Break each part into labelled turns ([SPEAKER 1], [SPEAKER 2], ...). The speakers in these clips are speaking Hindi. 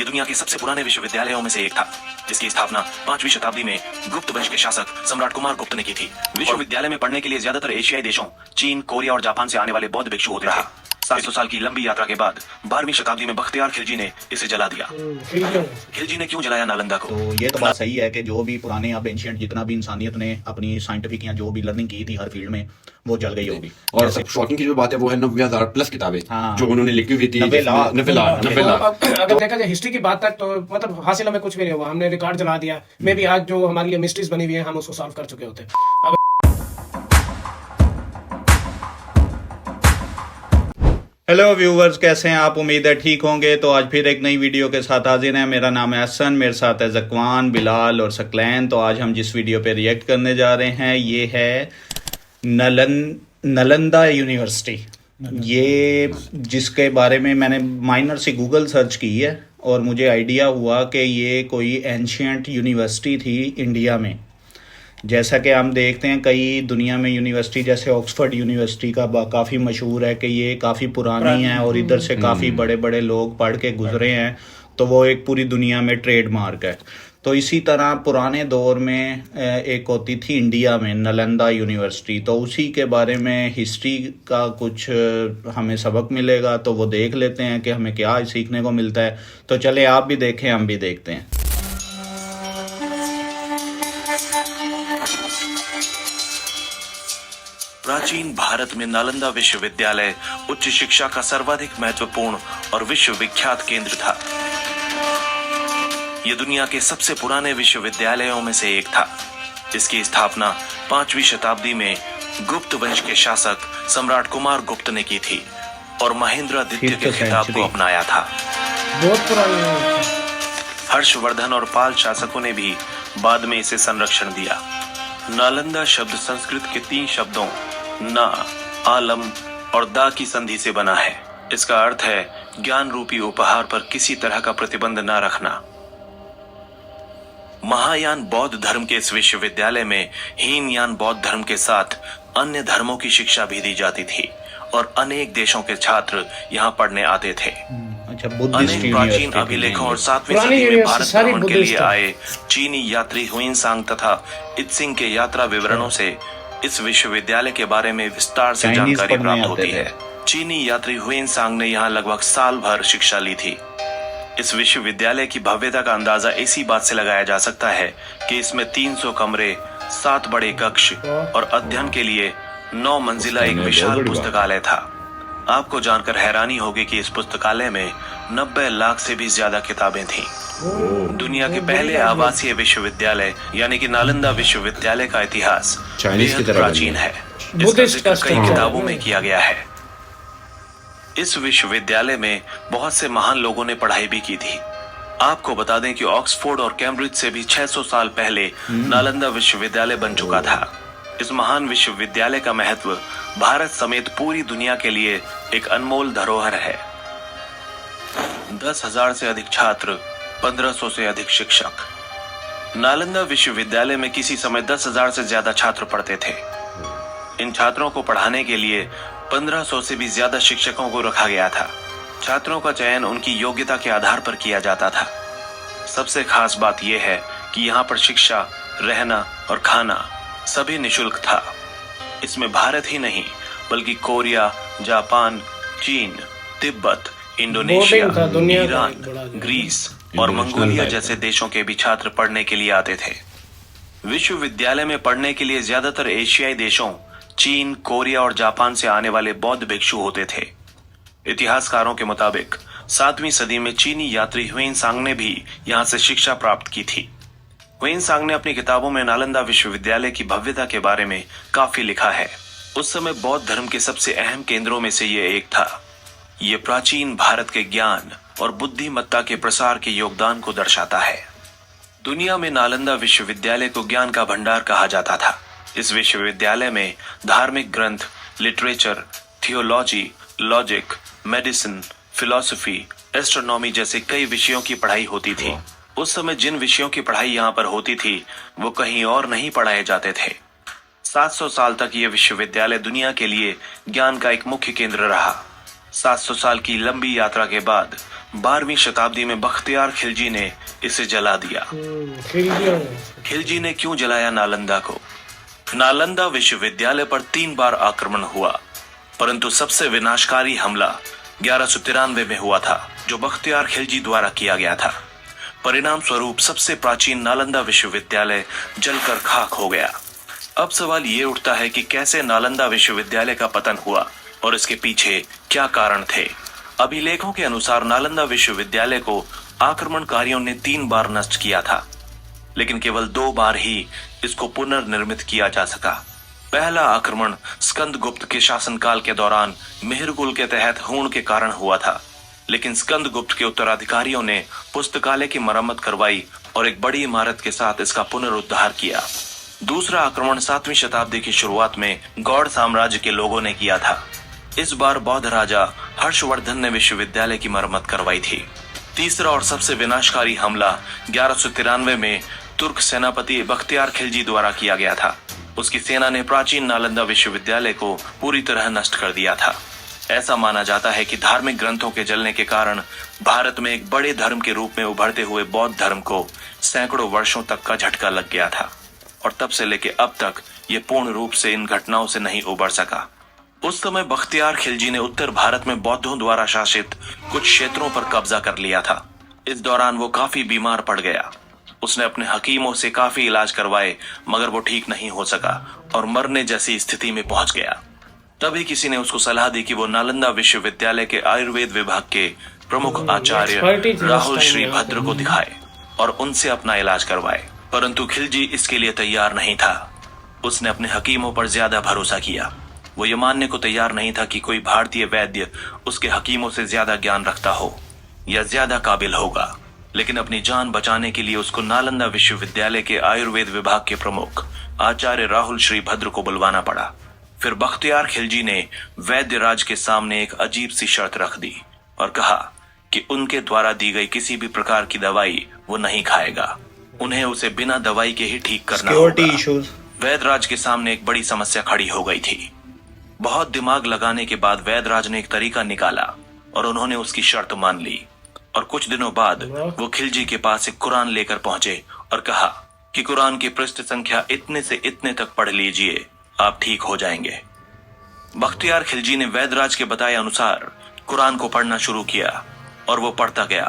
[SPEAKER 1] ये दुनिया के सबसे पुराने विश्वविद्यालयों में से एक था, जिसकी स्थापना 5वीं शताब्दी में गुप्त वंश के शासक सम्राट कुमार गुप्त ने की थी। विश्वविद्यालय में पढ़ने के लिए ज्यादातर एशियाई देशों चीन, कोरिया और जापान से आने वाले बौद्ध भिक्षु होते थे। 700 साल की लंबी यात्रा के बाद 12वीं शताब्दी में बख्तियार खिलजी ने इसे जला दिया। खिलजी ने क्यों जलाया नालंदा को?
[SPEAKER 2] तो ये तो बात सही है कि जो भी पुराने अब एंशिएंट जितना भी इंसानियत ने अपनी साइंटिफिक या जो भी लर्निंग की थी हर फील्ड में वो जल गई होगी।
[SPEAKER 3] और सब शॉकिंग की जो बात है वो है 90,000 प्लस किताबें
[SPEAKER 2] हाँ।
[SPEAKER 3] जो उन्होंने लिखी हुई थी।
[SPEAKER 2] 90 लाख।
[SPEAKER 3] 90 लाख।
[SPEAKER 4] अगर देखा जाए हिस्ट्री की बात तक तो मतलब हासिल हमें कुछ भी नहीं हुआ, हमने रिकॉर्ड जला दिया। मे भी आज जो हमारे लिए मिस्ट्रीज बनी हुई है हम उसको सॉल्व कर चुके होते।
[SPEAKER 2] हेलो व्यूवर्स, कैसे हैं आप? उम्मीद है ठीक होंगे। तो आज फिर एक नई वीडियो के साथ हाजिर हैं। मेरा नाम है हसन, मेरे साथ है ज़कवान, बिलाल और सकलैन। तो आज हम जिस वीडियो पे रिएक्ट करने जा रहे हैं ये है नालंदा यूनिवर्सिटी। ये जिसके बारे में मैंने माइनर सी गूगल सर्च की है और मुझे आइडिया हुआ कि ये कोई एंशिएंट यूनिवर्सिटी थी इंडिया में। जैसा कि हम देखते हैं कई दुनिया में यूनिवर्सिटी जैसे ऑक्सफोर्ड यूनिवर्सिटी का काफ़ी मशहूर है कि ये काफ़ी पुरानी है और इधर से काफ़ी बड़े बड़े लोग पढ़ के गुजरे हैं, तो वो एक पूरी दुनिया में ट्रेडमार्क है। तो इसी तरह पुराने दौर में एक होती थी इंडिया में नालंदा यूनिवर्सिटी, तो उसी के बारे में हिस्ट्री का कुछ हमें सबक मिलेगा। तो वो देख लेते हैं कि हमें क्या सीखने को मिलता है। तो चले आप भी देखें, हम भी देखते हैं।
[SPEAKER 1] प्राचीन भारत में नालंदा विश्वविद्यालय उच्च शिक्षा का सर्वाधिक महत्वपूर्ण और विश्वविख्यात केंद्र था। यह दुनिया के सबसे पुराने विश्वविद्यालयों में से एक था। इसकी स्थापना 5वीं शताब्दी में गुप्त वंश के शासक सम्राट कुमार गुप्त ने की थी और महेंद्रादित्य के खिताब को अपनाया था।
[SPEAKER 4] बहुत पुरानी है।
[SPEAKER 1] हर्षवर्धन और पाल शासकों ने भी बाद में इसे संरक्षण दिया। नालंदा शब्द संस्कृत के 3 शब्दों ना, आलम और दा की संधि से बना है। इसका अर्थ है ज्ञान रूपी उपहार पर किसी तरह का प्रतिबंध न रखना। महायान बौद्ध धर्म के इस विश्वविद्यालय में हीनयान बौद्ध धर्म के साथ अन्य धर्मों की शिक्षा भी दी जाती थी और अनेक देशों के छात्र यहाँ पढ़ने आते थे। अनेक प्राचीन अभिलेखों और 7वीं सदी में भारत भ्रमण के लिए आए चीनी यात्री हुइनसांग तथा इत्सिंग के यात्रा विवरणों से इस विश्वविद्यालय के बारे में विस्तार से जानकारी प्राप्त होती है। चीनी यात्री हुइनसांग ने यहाँ लगभग साल भर शिक्षा ली थी। इस विश्वविद्यालय की भव्यता का अंदाजा इसी बात से लगाया जा सकता है कि इसमें 300 कमरे, 7 बड़े कक्ष और अध्ययन के लिए 9 मंजिला एक विशाल पुस्तकालय था। आपको जानकर हैरानी होगी कि इस पुस्तकालय में 90 लाख से भी ज्यादा किताबें थीं। दुनिया के पहले आवासीय विश्वविद्यालय यानी कि नालंदा विश्वविद्यालय का इतिहास बेहद प्राचीन है। इसका जिक्र कई किताबों में किया गया है। इस विश्वविद्यालय में बहुत से महान लोगों ने पढ़ाई भी की थी। आपको बता दें कि ऑक्सफोर्ड और कैम्ब्रिज से भी 600 साल पहले नालंदा विश्वविद्यालय बन चुका था। इस महान विश्वविद्यालय का महत्व भारत समेत पूरी दुनिया के लिए एक अनमोल धरोहर है। 10,000 से अधिक छात्र, 1500 से अधिक शिक्षक। नालंदा विश्वविद्यालय में किसी समय 10,000 से ज्यादा छात्र पढ़ते थे। इन छात्रों को पढ़ाने के लिए 1500 से भी ज्यादा शिक्षकों को रखा गया था। छात्रों का चयन उनकी योग्यता के आधार पर किया जाता था। सबसे खास बात यह है कि यहाँ पर शिक्षा, रहना और खाना सभी निशुल्क था। इसमें भारत ही नहीं बल्कि कोरिया, जापान, चीन, तिब्बत, इंडोनेशिया, ईरान, ग्रीस और मंगोलिया जैसे देशों के भी छात्र पढ़ने के लिए आते थे। विश्वविद्यालय में पढ़ने के लिए ज्यादातर एशियाई देशों चीन, कोरिया और जापान से आने वाले बौद्ध भिक्षु होते थे। इतिहासकारों के मुताबिक 7वीं सदी में चीनी यात्री हुइनसांग ने भी यहाँ से शिक्षा प्राप्त की थी। हुइनसांग ने अपनी किताबों में नालंदा विश्वविद्यालय की भव्यता के बारे में काफी लिखा है। उस समय बौद्ध धर्म के सबसे अहम केंद्रों में से ये एक था। ये प्राचीन भारत के ज्ञान और बुद्धिमत्ता के प्रसार के योगदान को दर्शाता है। दुनिया में नालंदा विश्वविद्यालय को ज्ञान का भंडार कहा जाता था। इस विश्वविद्यालय में धार्मिक ग्रंथ, literature, theology, logic, medicine, philosophy, astronomy जैसे कई विषयों की पढ़ाई होती थी। उस समय जिन विषयों की पढ़ाई यहाँ पर होती थी वो कहीं और नहीं पढ़ाए जाते थे। 700 साल तक ये विश्वविद्यालय दुनिया के लिए ज्ञान का एक मुख्य केंद्र रहा। 700 साल की लंबी यात्रा के बाद 12वीं शताब्दी में बख्तियार खिलजी ने इसे जला दिया। खिलजी ने क्यों जलाया नालंदा को? नालंदा विश्वविद्यालय पर 3 बार आक्रमण हुआ, परंतु सबसे विनाशकारी हमला 1193 में हुआ था, जो बख्तियार खिलजी द्वारा किया गया था। परिणाम स्वरूप सबसे प्राचीन नालंदा विश्वविद्यालय जलकर खाक हो गया। अब सवाल ये उठता है कि कैसे नालंदा विश्वविद्यालय का पतन हुआ और इसके पीछे क्या कारण थे। अभिलेखों के अनुसार नालंदा विश्वविद्यालय को आक्रमणकारियों ने 3 बार नष्ट किया था, लेकिन केवल 2 बार ही इसको पुनर्निर्मित किया जा सका। पहला आक्रमण स्कंदगुप्त के शासनकाल के दौरान मिहिरकुल के तहत हूण के कारण हुआ था, लेकिन स्कंदगुप्त के उत्तराधिकारियों ने पुस्तकालय की मरम्मत करवाई और एक बड़ी इमारत के साथ इसका पुनरुद्धार किया। दूसरा आक्रमण 7वीं शताब्दी की शुरुआत में गौड़ साम्राज्य के लोगों ने किया था। इस बार बौद्ध राजा हर्षवर्धन ने विश्वविद्यालय की मरम्मत करवाई थी। तीसरा और सबसे विनाशकारी हमला 1193 में तुर्क सेनापति बख्तियार खिलजी द्वारा किया गया था। उसकी सेना ने प्राचीन नालंदा विश्वविद्यालय को पूरी तरह नष्ट कर दिया था। ऐसा माना जाता है कि धार्मिक ग्रंथों के जलने के कारण भारत में एक बड़े धर्म के रूप में उभरते हुए बौद्ध धर्म को सैकड़ों वर्षों तक का झटका लग गया था, और तब से लेकर अब तक ये पूर्ण रूप से इन घटनाओं से नहीं उबर सका। उस समय बख्तियार खिलजी ने उत्तर भारत में बौद्धों द्वारा शासित कुछ क्षेत्रों पर कब्जा कर लिया था। इस दौरान वो काफी बीमार पड़ गया। उसने अपने हकीमों से काफी इलाज करवाए, मगर वो ठीक नहीं हो सका और मरने जैसी स्थिति में पहुंच गया। तभी किसी ने उसको सलाह दी कि वो नालंदा विश्वविद्यालय के आयुर्वेद विभाग के प्रमुख आचार्य राहुल श्रीभद्र को दिखाए और उनसे अपना इलाज करवाए, परंतु खिलजी इसके लिए तैयार नहीं था। उसने अपने हकीमों पर ज्यादा भरोसा किया। वो ये मानने को तैयार नहीं था कि कोई भारतीय वैद्य उसके हकीमों से ज्यादा ज्ञान रखता हो या ज्यादा काबिल होगा, लेकिन अपनी जान बचाने के लिए उसको नालंदा विश्वविद्यालय के आयुर्वेद विभाग के प्रमुख आचार्य राहुल श्रीभद्र को बुलवाना पड़ा। फिर बख्तियार खिलजी ने वैद्य राज के सामने एक अजीब सी शर्त रख दी और कहा कि उनके द्वारा दी गई किसी भी प्रकार की दवाई वो नहीं खाएगा। उन्हें उसे बिना दवाई के ही ठीक करना होगा। वैद्यराज के सामने एक बड़ी समस्या खड़ी हो गई थी। बहुत दिमाग लगाने के बाद वैद्यराज ने एक तरीका निकाला और उन्होंने उसकी शर्त मान ली, और कुछ दिनों बाद वो खिलजी के पास एक कुरान लेकर पहुंचे और कहा कि कुरान की पृष्ठ संख्या इतने से इतने तक पढ़ लीजिए, आप ठीक हो जाएंगे। बख्तियार खिलजी ने वैद्यराज के बताए अनुसार कुरान को पढ़ना शुरू किया और वो पढ़ता गया।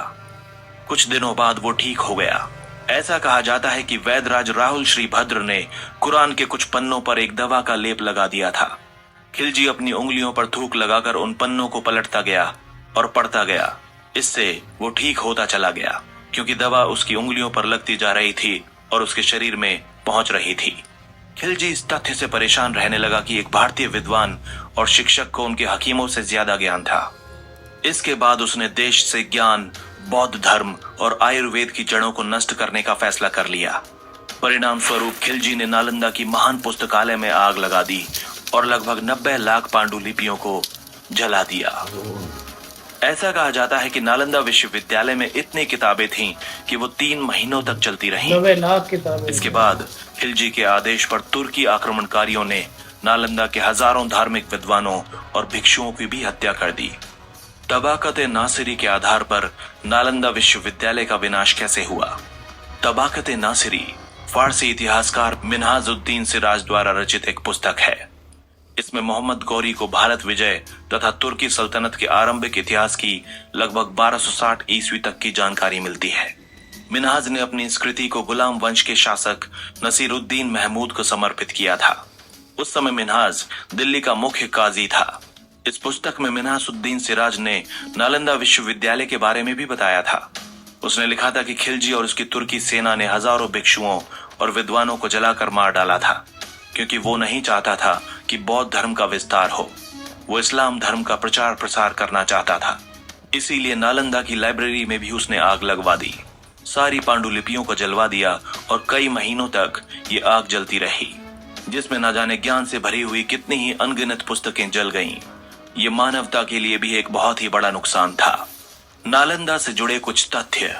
[SPEAKER 1] कुछ दिनों बाद वो ठीक हो गया। ऐसा कहा जाता है कि वैद्यराज राहुल श्रीभद्र ने कुरान के कुछ पन्नों पर एक दवा का लेप लगा दिया था। खिलजी अपनी उंगलियों पर थूक लगाकर उन पन्नों को पलटता गया और पढ़ता गया। इससे वो ठीक होता चला गया, क्योंकि दवा उसकी उंगलियों पर लगती जा रही थी और उसके शरीर में पहुंच रही थी। खिलजी इस तथ्य से परेशान रहने लगा कि एक भारतीय विद्वान और शिक्षक को उनके हकीमों से ज्यादा ज्ञान था। इसके बाद उसने देश से ज्ञान, बौद्ध धर्म और आयुर्वेद की जड़ों को नष्ट करने का फैसला कर लिया। परिणाम स्वरूप खिलजी ने नालंदा की महान पुस्तकालय में आग लगा दी और लगभग 90 लाख पांडुलिपियों को जला दिया। ऐसा कहा जाता है कि नालंदा विश्वविद्यालय में इतनी किताबें थीं कि वो 3 महीनों तक चलती रहीं।
[SPEAKER 4] 90 लाख किताबें।
[SPEAKER 1] इसके बाद खिलजी के आदेश पर तुर्की आक्रमणकारियों ने नालंदा के हजारों धार्मिक विद्वानों और भिक्षुओं की भी हत्या कर दी। तबाकत-ए नासिरी के आधार पर नालंदा विश्वविद्यालय का विनाश कैसे हुआ? तबाकत-ए नासिरी फारसी इतिहासकार मिन्हाजुद्दीन सिराज द्वारा रचित एक पुस्तक है। इसमें मोहम्मद गौरी को भारत विजय तथा तुर्की सल्तनत के आरंभिक इतिहास की लगभग 1260 ईस्वी तक की जानकारी मिलती है। मिन्हाज ने अपनी इस कृति को गुलाम वंश के शासक नसीरुद्दीन महमूद को समर्पित किया था। उस समय मिन्हाज दिल्ली का मुख्य काजी था। इस पुस्तक में मिन्हाजुद्दीन सिराज ने नालंदा विश्वविद्यालय के बारे में भी बताया था। उसने लिखा था कि खिलजी और उसकी तुर्की सेना ने हजारों भिक्षुओं और विद्वानों को जलाकर मार डाला था, क्योंकि वो नहीं चाहता था कि बौद्ध धर्म का विस्तार हो। वो इस्लाम धर्म का प्रचार प्रसार करना चाहता था। इसीलिए नालंदा की लाइब्रेरी में भी उसने आग लगवा दी, सारी पांडुलिपियों को जलवा दिया और कई महीनों तक ये आग जलती रही, जिसमें न जाने ज्ञान से भरी हुई कितनी ही अनगिनत पुस्तकें जल गईं। ये मानवता के लिए भी एक बहुत ही बड़ा नुकसान था। नालंदा से जुड़े कुछ तथ्य।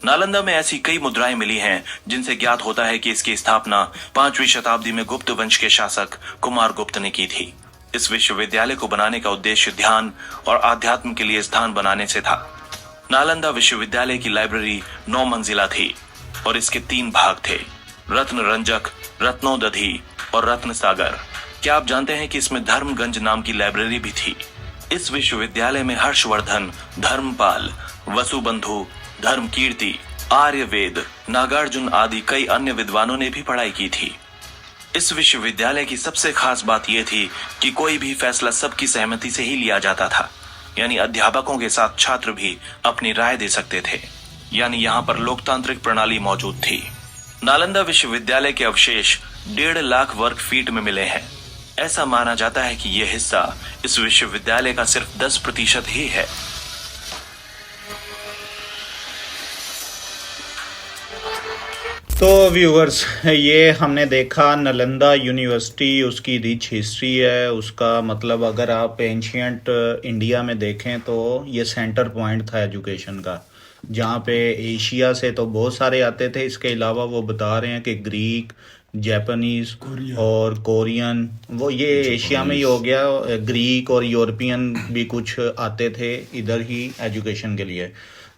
[SPEAKER 1] नालंदा में ऐसी कई मुद्राएं मिली हैं जिनसे ज्ञात होता है कि इसकी स्थापना 5वीं शताब्दी में गुप्त वंश के शासक कुमारगुप्त ने की थी। इस विश्वविद्यालय को बनाने का उद्देश्य ध्यान और आध्यात्म के लिए स्थान बनाने से था। नालंदा विश्वविद्यालय की लाइब्रेरी 9 मंजिला थी और इसके 3 भाग थे, रत्न रंजक, रत्नोदधि और रत्न सागर। क्या आप जानते हैं कि इसमें धर्मगंज नाम की लाइब्रेरी भी थी? इस विश्वविद्यालय में हर्षवर्धन, धर्मपाल, वसुबंधु, धर्मकीर्ति, आर्यवेद, नागार्जुन आदि कई अन्य विद्वानों ने भी पढ़ाई की थी। इस विश्वविद्यालय की सबसे खास बात यह थी कि कोई भी फैसला सबकी सहमति से ही लिया जाता था, यानी अध्यापकों के साथ छात्र भी अपनी राय दे सकते थे, यानी यहाँ पर लोकतांत्रिक प्रणाली मौजूद थी। नालंदा विश्वविद्यालय के अवशेष 1.5 लाख वर्ग फीट में मिले हैं। ऐसा माना जाता है कि यह हिस्सा इस विश्वविद्यालय का सिर्फ 10% ही है।
[SPEAKER 2] तो व्यूअर्स, ये हमने देखा नालंदा यूनिवर्सिटी, उसकी रिच हिस्ट्री है। उसका मतलब अगर आप एंशियंट इंडिया में देखें तो ये सेंटर पॉइंट था एजुकेशन का, जहाँ पे एशिया से तो बहुत सारे आते थे। इसके अलावा वो बता रहे हैं कि ग्रीक, जापानीज और कोरियन, वो ये एशिया में ही हो गया। ग्रीक और यूरोपियन भी कुछ आते थे इधर ही एजुकेशन के लिए।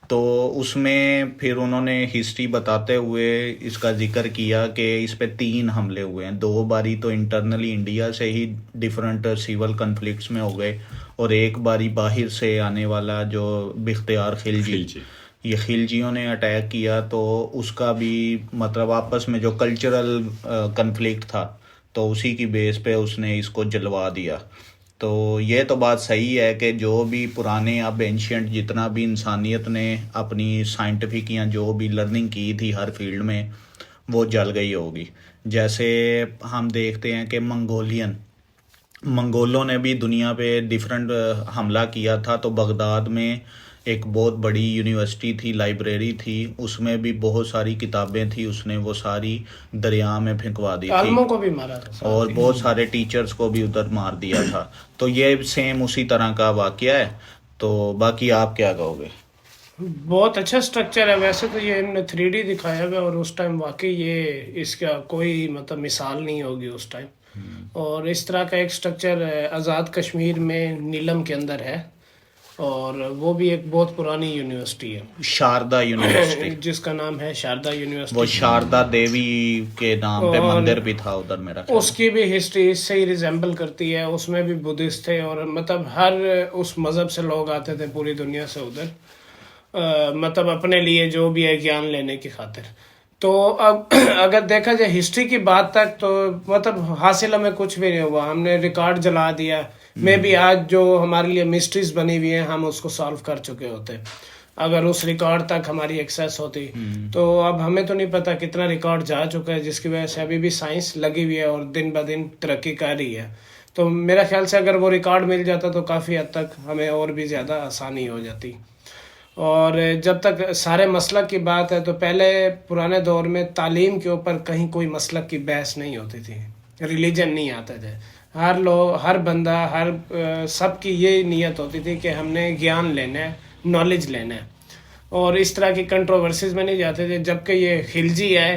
[SPEAKER 2] तो उसमें फिर उन्होंने हिस्ट्री बताते हुए इसका जिक्र किया कि इस पे 3 हमले हुए हैं। 2 बारी तो इंटरनली इंडिया से ही डिफरेंट सिविल कन्फ्लिक्ट्स में हो गए, और 1 बारी बाहर से आने वाला जो बिख्तियार खिलजी, ये खिलजियों ने अटैक किया। तो उसका भी मतलब आपस में जो कल्चरल कन्फ्लिक्ट था, तो उसी की बेस पे उसने इसको जलवा दिया। तो ये तो बात सही है कि जो भी पुराने अब एंशियंट जितना भी इंसानियत ने अपनी साइंटिफिक या जो भी लर्निंग की थी हर फील्ड में, वो जल गई होगी। जैसे हम देखते हैं कि मंगोलों ने भी दुनिया पे डिफरेंट हमला किया था। तो बगदाद में एक बहुत बड़ी यूनिवर्सिटी थी, लाइब्रेरी थी, उसमें भी बहुत सारी किताबें थी, उसने वो सारी दरिया में फेंकवा दी थी,
[SPEAKER 4] को भी मारा था
[SPEAKER 2] और बहुत सारे टीचर्स को भी उधर मार दिया था। तो ये सेम उसी तरह का वाकया है। तो बाकी आप क्या कहोगे?
[SPEAKER 4] बहुत अच्छा स्ट्रक्चर है। वैसे तो ये इन्होंने 3D दिखाया हुआ, और उस टाइम वाकई ये इसका कोई मतलब मिसाल नहीं होगी उस टाइम। और इस तरह का एक स्ट्रक्चर आज़ाद कश्मीर में नीलम के अंदर है, और वो भी एक बहुत पुरानी यूनिवर्सिटी है,
[SPEAKER 2] शारदा यूनिवर्सिटी,
[SPEAKER 4] जिसका नाम है शारदा यूनिवर्सिटी।
[SPEAKER 2] वो शारदा देवी के नाम पे मंदिर भी था उधर मेरा ख्याल।
[SPEAKER 4] उसकी भी हिस्ट्री इससे ही रिजेंबल करती है। उसमें भी बुद्धिस्ट थे, और मतलब हर उस मज़हब से लोग आते थे पूरी दुनिया से उधर, मतलब अपने लिए जो भी है ज्ञान लेने की खातिर। तो अब अगर देखा जाए हिस्ट्री की बात तक, तो मतलब हासिल हमें कुछ भी नहीं हुआ। हमने रिकॉर्ड जला दिया। मे भी आज जो हमारे लिए मिस्ट्रीज बनी हुई हैं, हम उसको सॉल्व कर चुके होते। अगर उस रिकॉर्ड तक हमारी एक्सेस होती, तो अब हमें तो नहीं पता कितना रिकॉर्ड जा चुका है, जिसकी वजह से अभी भी साइंस लगी हुई है और दिन ब दिन तरक्की कर रही है। तो मेरा ख्याल से अगर वो रिकॉर्ड मिल जाता तो काफ़ी हद तक हमें और भी ज़्यादा आसानी हो जाती। और जब तक सारे मसलक की बात है, तो पहले पुराने दौर में तालीम के ऊपर कहीं कोई मसलक की बहस नहीं होती थी, रिलीजन नहीं आते थे। हर बंदा, सबकी ये नियत होती थी कि हमने ज्ञान लेना है, नॉलेज लेना है, और इस तरह की कंट्रोवर्सीज में नहीं जाते थे। जबकि ये खिलजी है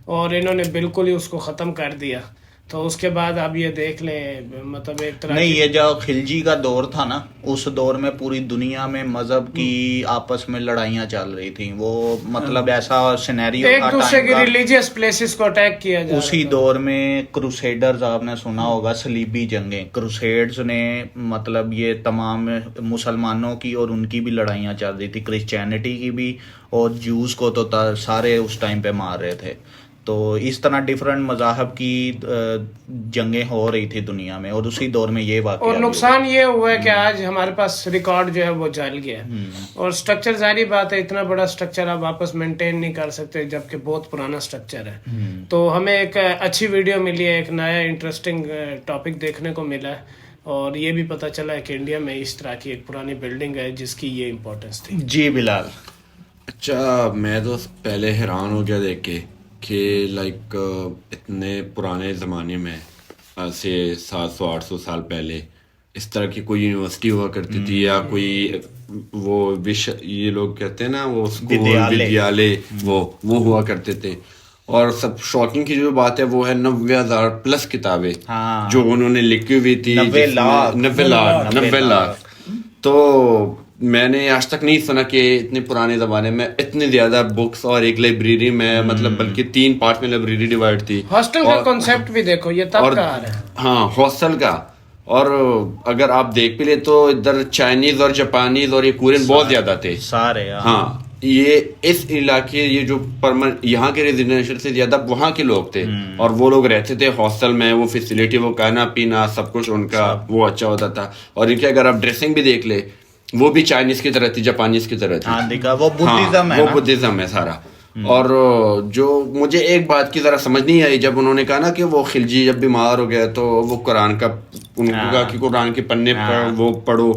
[SPEAKER 4] और इन्होंने बिल्कुल ही उसको ख़त्म कर दिया। तो उसके बाद आप ये देख लें, मतलब एक तरह
[SPEAKER 2] नहीं, ये जो खिलजी का दौर था ना, उस दौर में पूरी दुनिया में मजहब की आपस में लड़ाइयाँ चल रही थी। वो मतलब ऐसा सिनेरियो
[SPEAKER 4] एक
[SPEAKER 2] था
[SPEAKER 4] दूसरे
[SPEAKER 2] टाइम
[SPEAKER 4] की
[SPEAKER 2] का।
[SPEAKER 4] रिलीजियस प्लेसेस को अटैक किया जा
[SPEAKER 2] उसी
[SPEAKER 4] रहा था।
[SPEAKER 2] दौर में क्रूसेडर्स आपने सुना होगा, सलीबी जंगें। क्रूसेड्स ने मतलब ये तमाम मुसलमानों की और उनकी भी लड़ाइयाँ चल रही थी, क्रिश्चियनिटी की भी, और जूस को तो सारे उस टाइम पे मार रहे थे। तो इस तरह डिफरेंट मज़ाहब की जंगें हो रही थी दुनिया में, और उसी दौर में ये वाक़या
[SPEAKER 4] और नुकसान ये हुआ है कि आज हमारे पास रिकॉर्ड जो है वो जल गया है। और स्ट्रक्चर, जारी बात है, इतना बड़ा स्ट्रक्चर आप वापस मेंटेन नहीं कर सकते, जबकि बहुत पुराना स्ट्रक्चर है। तो हमें एक अच्छी वीडियो मिली है, एक नया इंटरेस्टिंग टॉपिक देखने को मिला है, और ये भी पता चला है कि इंडिया में इस तरह की एक पुरानी बिल्डिंग है जिसकी ये इम्पोर्टेंस थी।
[SPEAKER 2] जी बिलाल।
[SPEAKER 3] अच्छा, मैं तो पहले हैरान हो गया देख के कि लाइक इतने पुराने ज़माने में, आज से 700-800 साल पहले, इस तरह की कोई यूनिवर्सिटी हुआ करती थी, या कोई वो ये लोग कहते हैं ना, वो स्कूल, विद्यालय, वो हुआ करते थे। और सब शॉकिंग की जो बात है वो है 90,000 प्लस किताबें
[SPEAKER 2] हाँ।
[SPEAKER 3] जो उन्होंने लिखी हुई थी
[SPEAKER 2] 90 लाख
[SPEAKER 3] 90 लाख। तो मैंने आज तक नहीं सुना कि इतने पुराने ज़माने में इतनी ज़्यादा बुक्स और एक लाइब्रेरी में मतलब बल्कि 3 पार्ट में लाइब्रेरी डिवाइड थी।
[SPEAKER 4] हॉस्टल का कॉन्सेप्ट भी देखो, ये तब का आ रहा है।
[SPEAKER 3] हाँ, हॉस्टल का। और अगर आप देख भी ले तो इधर चाइनीज और जापानीज और ये कोरियन बहुत ज्यादा थे
[SPEAKER 2] सारे।
[SPEAKER 3] हाँ, ये इस इलाके ये जो यहाँ के रेजिडेंशियल से ज्यादा वहाँ के लोग थे और वो लोग रहते थे हॉस्टल में। वो फैसिलिटी, वो खाना पीना सब कुछ उनका वो अच्छा होता था। और इनके अगर आप ड्रेसिंग भी देख ले वो भी चाइनीज की तरह थी, जापानीज की तरह थी।
[SPEAKER 2] हाँ, देखा वो बुद्धिज्म है
[SPEAKER 3] वो
[SPEAKER 2] ना?
[SPEAKER 3] बुद्धिज्म है सारा। और जो मुझे एक बात की जरा समझ नहीं आई जब उन्होंने कहा ना कि वो खिलजी जब बीमार हो गया तो वो कुरान का उनको कहा कि कुरान के पन्ने पर वो पढ़ो।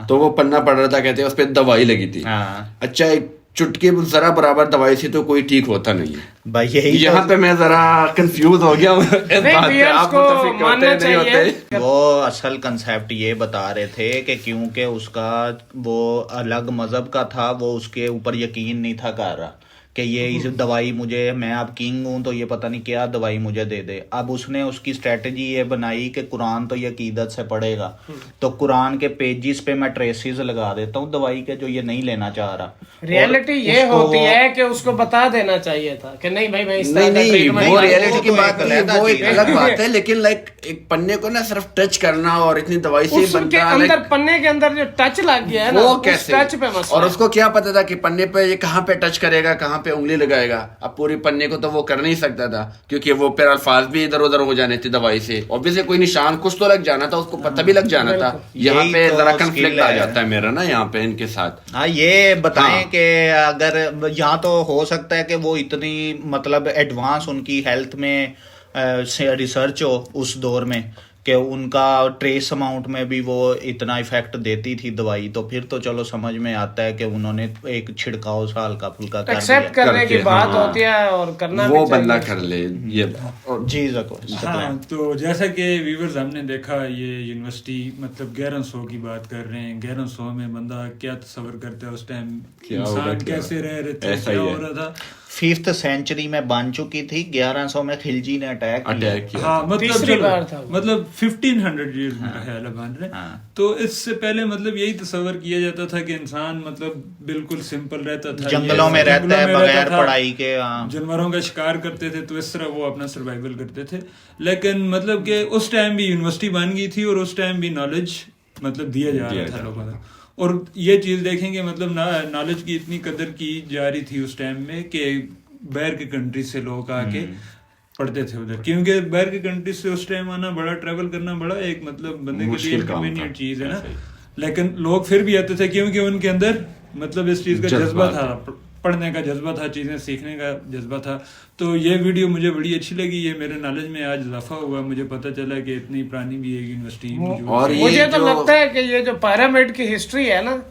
[SPEAKER 3] तो वो पन्ना पढ़ रहा था, कहते हैं उस पर दवाई लगी थी। अच्छा, एक चुटकी जरा बराबर दवाई से तो कोई ठीक होता नहीं है
[SPEAKER 2] भाई। यही
[SPEAKER 3] यहाँ पे मैं जरा कंफ्यूज हो गया हूँ इस बात पे। आप मुतफिक होते नहीं होते?
[SPEAKER 2] वो असल कंसेप्ट ये बता रहे थे कि क्योंकि उसका वो अलग मजहब का था, वो उसके ऊपर यकीन नहीं था कर रहा कि ये इस दवाई मुझे, मैं अब किंग हूँ तो ये पता नहीं क्या दवाई मुझे दे दे। अब उसने उसकी स्ट्रेटजी ये बनाई कि कुरान तो ये अकीदत से पढ़ेगा, तो कुरान के पेजिस पे मैं ट्रेसिस लगा देता हूँ दवाई के जो ये नहीं लेना चाह रहा।
[SPEAKER 4] रियलिटी ये होती है कि उसको बता देना चाहिए था कि नहीं भाई मैं इस तरह का
[SPEAKER 3] नहीं,
[SPEAKER 4] ट्रीटमेंट
[SPEAKER 3] वो रियलिटी की बात
[SPEAKER 2] नहीं,
[SPEAKER 3] नहीं, वो एक अलग बात है। लेकिन लाइक एक पन्ने को ना सिर्फ टच करना और इतनी दवाई से
[SPEAKER 4] उसके
[SPEAKER 3] बनता
[SPEAKER 4] अंदर पन्ने के अंदर जो टच लग गया है ना,
[SPEAKER 3] वो
[SPEAKER 4] उस
[SPEAKER 3] कैसे?
[SPEAKER 4] टच पे मसला
[SPEAKER 3] और
[SPEAKER 4] है।
[SPEAKER 3] उसको क्या पता था कि पन्ने पे ये कहाँ पे टच करेगा, कहाँ पे उंगली लगाएगा? अब पूरी पन्ने को तो वो कर नहीं सकता था क्योंकि वो फिर अल्फाज भी इधर उधर हो जाने थे दवाई से। ऑब्वियसली कोई निशान कुछ तो लग जाना था, उसको पता भी लग जाना था। यहाँ
[SPEAKER 2] यही
[SPEAKER 3] पे
[SPEAKER 2] तो
[SPEAKER 3] जरा
[SPEAKER 2] skill
[SPEAKER 3] कंफ्लिक्ट आ
[SPEAKER 2] है।
[SPEAKER 3] जाता है मेरा ना यहाँ पे इनके साथ।
[SPEAKER 2] हाँ, ये बताएं
[SPEAKER 3] हाँ।
[SPEAKER 2] कि अगर यहाँ तो हो सकता है कि वो इतनी मतलब एडवांस उनकी हेल्थ में से रिसर्च हो उस दौर में कि उनका ट्रेस अमाउंट में भी वो इतना इफेक्ट देती थी दवाई, तो फिर तो चलो समझ में आता है कि उन्होंने एक छिड़काव सा हल्का फुल्का कर
[SPEAKER 4] एक्सेप्ट
[SPEAKER 2] दिया।
[SPEAKER 4] करने की
[SPEAKER 3] करके,
[SPEAKER 4] बात
[SPEAKER 3] हाँ।
[SPEAKER 4] होती है और करना
[SPEAKER 3] वो
[SPEAKER 4] भी
[SPEAKER 3] बंदा
[SPEAKER 4] चाहिए।
[SPEAKER 3] कर ले ये।
[SPEAKER 2] जी जको
[SPEAKER 5] हाँ, तो जैसा कि व्यूवर्स हमने देखा ये यूनिवर्सिटी मतलब 1100 की बात कर रहे हैं। 1100 में बंदा क्या तस्वर करता है उस टाइम,
[SPEAKER 3] क्या होगा,
[SPEAKER 5] इंसान
[SPEAKER 3] क्या?
[SPEAKER 5] कैसे रह रहे थे,
[SPEAKER 3] ऐसा
[SPEAKER 5] क्या
[SPEAKER 3] ही
[SPEAKER 5] हो
[SPEAKER 3] है।
[SPEAKER 5] रहा था।
[SPEAKER 2] 5th सेंचुरी में बन चुकी थी, 1100 में खिलजी ने अटैक
[SPEAKER 3] किया।
[SPEAKER 5] हाँ, मतलब
[SPEAKER 4] तीसरी
[SPEAKER 5] चलो,
[SPEAKER 4] बार था वो।
[SPEAKER 5] मतलब 1500 ईयर्स में ख्याल है मान रहे।
[SPEAKER 2] हाँ।
[SPEAKER 5] तो इससे पहले मतलब यही तस्वर किया जाता था कि इंसान मतलब बिल्कुल सिंपल रहता था,
[SPEAKER 2] जंगलों में रहता है
[SPEAKER 5] जंगलों में
[SPEAKER 2] बगैर
[SPEAKER 5] रहता था,
[SPEAKER 2] पढ़ाई के। हाँ।
[SPEAKER 5] जानवरों का शिकार करते थे, तो इस तरह वो अपना सर्वाइवल करते थे। लेकिन मतलब कि उस टाइम भी यूनिवर्सिटी बन गई थी और उस टाइम भी नॉलेज मतलब दिया जा रहा था लोगों को। और ये चीज देखेंगे मतलब नॉलेज की इतनी कदर की जा रही थी उस टाइम में कि बाहर के कंट्री से लोग आके पढ़ते थे उधर, क्योंकि बाहर के कंट्री से उस टाइम आना बड़ा, ट्रैवल करना बड़ा एक मतलब बंदे के लिए
[SPEAKER 3] मुश्किल काम
[SPEAKER 5] इनकन्वीनियंट
[SPEAKER 3] था।
[SPEAKER 5] चीज है ना। लेकिन लोग फिर भी आते थे क्योंकि उनके अंदर मतलब इस चीज का जज्बा था, पढ़ने का जज्बा था, चीजें सीखने का जज्बा था। तो ये वीडियो मुझे बड़ी अच्छी लगी, ये मेरे नॉलेज में आज इजाफा हुआ, मुझे पता चला कि इतनी पुरानी भी एक यूनिवर्सिटी मौजूद
[SPEAKER 3] और
[SPEAKER 5] है।
[SPEAKER 3] ये
[SPEAKER 4] मुझे तो
[SPEAKER 3] जो-
[SPEAKER 4] लगता है कि ये जो पिरामिड की हिस्ट्री है ना,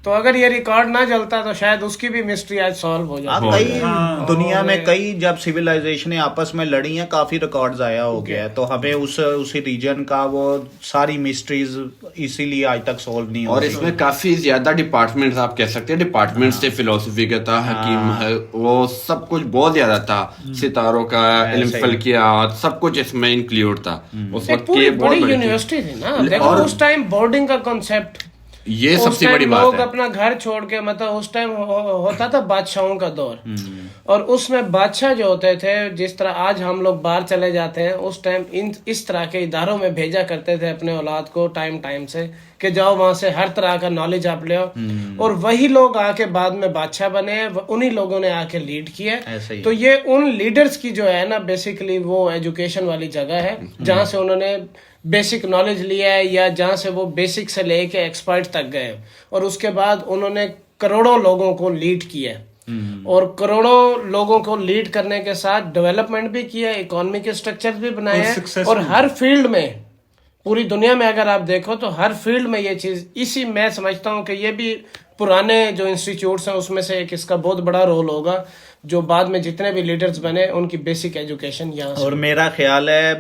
[SPEAKER 4] तो अगर ये रिकॉर्ड ना चलता तो शायद उसकी भी मिस्ट्री आज सॉल्व हो
[SPEAKER 2] हाँ,
[SPEAKER 4] जाती।
[SPEAKER 2] कई
[SPEAKER 5] हाँ,
[SPEAKER 2] दुनिया में
[SPEAKER 4] और-
[SPEAKER 2] कई जब सिविलाइजेशन आपस में लड़ी हैं काफी रिकॉर्ड्स आया हो गया है, तो हमें उसी रीजन का वो सारी मिस्ट्रीज इसीलिए आज तक सॉल्व नहीं हो
[SPEAKER 3] और
[SPEAKER 2] रही।
[SPEAKER 3] इसमें काफी ज्यादा डिपार्टमेंट्स आप कह सकते हैं, डिपार्टमेंट्स थे, फिलोसफी का था, हकीम है, वो सब कुछ बहुत ज्यादा था, सितारों का, इल्म
[SPEAKER 2] सही।
[SPEAKER 3] फल्कियात, सब कुछ इसमें इंक्लूड था उस
[SPEAKER 4] एक
[SPEAKER 3] वक्त
[SPEAKER 4] पूरी
[SPEAKER 3] के। बहुत
[SPEAKER 4] बड़ी
[SPEAKER 3] बड़ी चीज।
[SPEAKER 4] यूनिवर्सिटी थी ना, देखो
[SPEAKER 3] और
[SPEAKER 4] उस टाइम बोर्डिंग का कॉन्सेप्ट,
[SPEAKER 3] ये
[SPEAKER 4] उस
[SPEAKER 3] सबसे
[SPEAKER 4] टाइम
[SPEAKER 3] बड़ी बात
[SPEAKER 4] लोग
[SPEAKER 3] है।
[SPEAKER 4] अपना घर छोड़ के मतलब उस टाइम होता था बादशाहों का दौर, और उसमें बादशाह जो होते थे, जिस तरह आज हम लोग बाहर चले जाते हैं, उस टाइम इस तरह के इदारों में भेजा करते थे अपने औलाद को टाइम टाइम से कि जाओ वहां से हर तरह का नॉलेज आप ले आओ। और वही लोग आके बाद में बादशाह बने, उन्हीं लोगों ने आके लीड किया।
[SPEAKER 2] ऐसे ही।
[SPEAKER 4] तो ये उन लीडर्स की जो है ना बेसिकली वो एजुकेशन वाली जगह है जहाँ से उन्होंने बेसिक नॉलेज लिया है, या जहाँ से वो बेसिक से लेके एक्सपर्ट तक गए, और उसके बाद उन्होंने करोड़ों लोगों को लीड किया है। और करोड़ों लोगों को लीड करने के साथ डेवलपमेंट भी किया है, इकोनॉमी के स्ट्रक्चर भी बनाए
[SPEAKER 5] और
[SPEAKER 4] हैं,
[SPEAKER 5] successful
[SPEAKER 4] और हर फील्ड में, पूरी दुनिया में अगर आप देखो तो हर फील्ड में ये चीज, इसी मैं समझता हूँ कि ये भी पुराने जो इंस्टीट्यूट्स हैं उसमें से एक इसका बहुत बड़ा रोल होगा, जो बाद में जितने भी लीडर्स बने उनकी बेसिक एजुकेशन यहाँ से।
[SPEAKER 2] और मेरा ख्याल है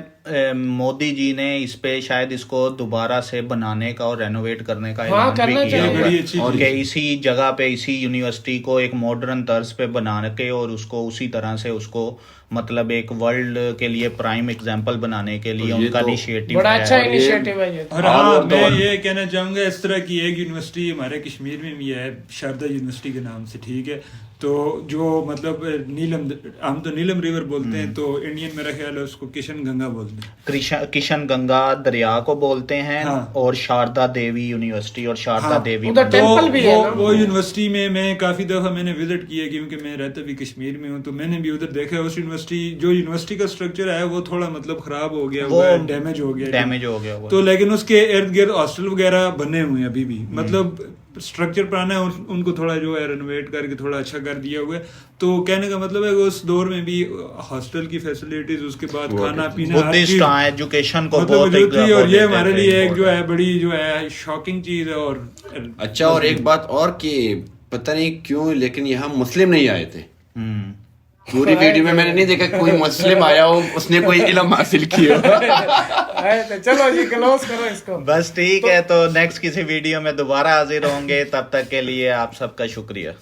[SPEAKER 2] मोदी जी ने इस पे शायद इसको दोबारा से बनाने का और रेनोवेट करने का
[SPEAKER 4] हाँ,
[SPEAKER 2] ऐलान भी
[SPEAKER 4] करना
[SPEAKER 2] किया
[SPEAKER 4] चाहिए।
[SPEAKER 2] हुआ
[SPEAKER 5] बड़ी
[SPEAKER 2] है
[SPEAKER 5] अच्छी
[SPEAKER 2] और
[SPEAKER 5] चीज़
[SPEAKER 2] कि
[SPEAKER 5] है।
[SPEAKER 2] इसी जगह पे इसी यूनिवर्सिटी को एक मॉडर्न तर्ज पे बना के और उसको उसी तरह से उसको मतलब एक वर्ल्ड के लिए प्राइम एग्जांपल बनाने के लिए
[SPEAKER 3] और ये
[SPEAKER 2] उनका
[SPEAKER 3] तो
[SPEAKER 2] इनिशिएटिव
[SPEAKER 4] बड़ा
[SPEAKER 2] है।
[SPEAKER 4] अच्छा
[SPEAKER 3] और ये-
[SPEAKER 4] इनिशिएटिव है ये।
[SPEAKER 5] और
[SPEAKER 3] हाँ,
[SPEAKER 5] हाँ
[SPEAKER 3] वो तो-
[SPEAKER 5] मैं ये कहना चाहूँगा इस तरह की एक यूनिवर्सिटी हमारे कश्मीर में भी है, शारदा यूनिवर्सिटी के नाम से, ठीक है। तो जो मतलब नीलम, हम तो नीलम रिवर बोलते हैं, तो इंडियन मेरा ख्याल है उसको किशन गंगा बोलते हैं।
[SPEAKER 2] किशन गंगा दरिया को बोलते हैं
[SPEAKER 5] हाँ।
[SPEAKER 2] और शारदा देवी यूनिवर्सिटी और शारदा
[SPEAKER 5] हाँ,
[SPEAKER 2] देवी
[SPEAKER 4] उधर
[SPEAKER 2] मंदिर।
[SPEAKER 4] टेम्पल भी है ना।
[SPEAKER 5] वो यूनिवर्सिटी में मैं काफ़ी दफ़ा मैंने विजिट किया, क्योंकि मैं रहता भी कश्मीर में हूँ, तो मैंने भी उधर देखा है उस यूनिवर्सिटी, जो यूनिवर्सिटी का स्ट्रक्चर है वो थोड़ा मतलब ख़राब हो गया,
[SPEAKER 2] वो
[SPEAKER 5] वो डैमेज हो गया।
[SPEAKER 2] डैमेज हो गया वो।
[SPEAKER 5] तो लेकिन उसके इर्द गिर्द हॉस्टल वगैरह बने हुए हैं अभी भी, मतलब स्ट्रक्चर पुराना है, उनको थोड़ा जो है रेनोवेट करके थोड़ा अच्छा कर दिया हुआ है। तो कहने का मतलब है कि उस दौर में भी हॉस्टल की फैसिलिटीज, उसके बाद खाना पीना, हर
[SPEAKER 2] बुद्धिस्ट
[SPEAKER 5] चीज
[SPEAKER 2] एजुकेशन को
[SPEAKER 5] मतलब
[SPEAKER 2] बहुत
[SPEAKER 5] मौजूद थी। और ये
[SPEAKER 2] बहुत
[SPEAKER 5] हमारे
[SPEAKER 2] एक
[SPEAKER 5] लिए एक जो
[SPEAKER 2] important
[SPEAKER 5] है बड़ी जो है शॉकिंग चीज है। और
[SPEAKER 3] अच्छा, और एक बात और कि पता नहीं क्यों लेकिन यहाँ मुस्लिम नहीं आए थे। पूरी वीडियो में मैंने नहीं देखा कोई मुस्लिम आया हो उसने कोई इल्म हासिल किया हो।
[SPEAKER 4] तो चलो जी क्लोज करो इसको।
[SPEAKER 2] बस ठीक है, तो नेक्स्ट किसी वीडियो में दोबारा हाजिर होंगे, तब तक के लिए आप सबका शुक्रिया।